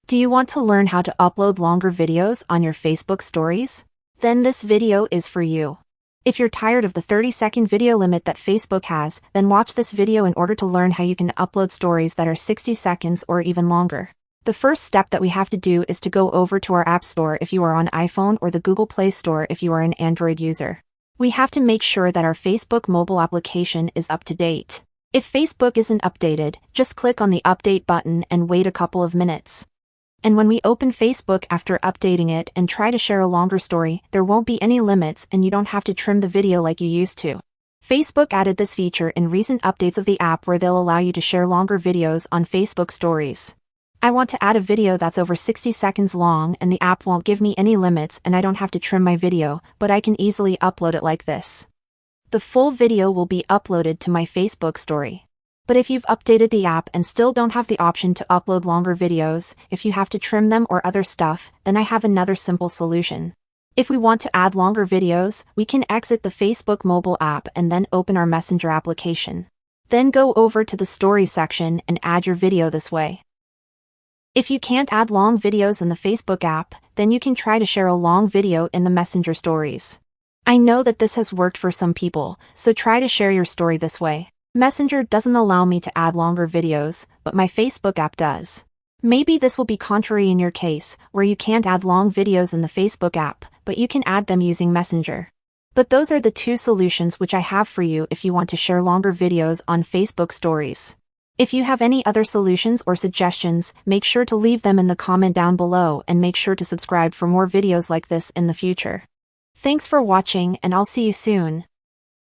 Do you want to learn how to upload longer videos on your Facebook stories? Then this video is for you. If you're tired of the 30-second video limit that Facebook has, then watch this video in order to learn how you can upload stories that are 60 seconds or even longer. The first step that we have to do is to go over to our App Store if you are on iPhone or the Google Play Store if you are an Android user. We have to make sure that our Facebook mobile application is up to date. If Facebook isn't updated, just click on the update button and wait a couple of minutes. And when we open Facebook after updating it and try to share a longer story, there won't be any limits and you don't have to trim the video like you used to. Facebook added this feature in recent updates of the app where they'll allow you to share longer videos on Facebook stories. I want to add a video that's over 60 seconds long and the app won't give me any limits and I don't have to trim my video, but I can easily upload it like this. The full video will be uploaded to my Facebook story. But if you've updated the app and still don't have the option to upload longer videos, if you have to trim them or other stuff, then I have another simple solution. If we want to add longer videos, we can exit the Facebook mobile app and then open our Messenger application. Then go over to the Stories section and add your video this way. If you can't add long videos in the Facebook app, then you can try to share a long video in the Messenger stories. I know that this has worked for some people, so try to share your story this way. Messenger doesn't allow me to add longer videos, but my Facebook app does. Maybe this will be contrary in your case, where you can't add long videos in the Facebook app, but you can add them using Messenger. But those are the two solutions which I have for you if you want to share longer videos on Facebook stories. If you have any other solutions or suggestions, make sure to leave them in the comment down below and make sure to subscribe for more videos like this in the future. Thanks for watching and I'll see you soon.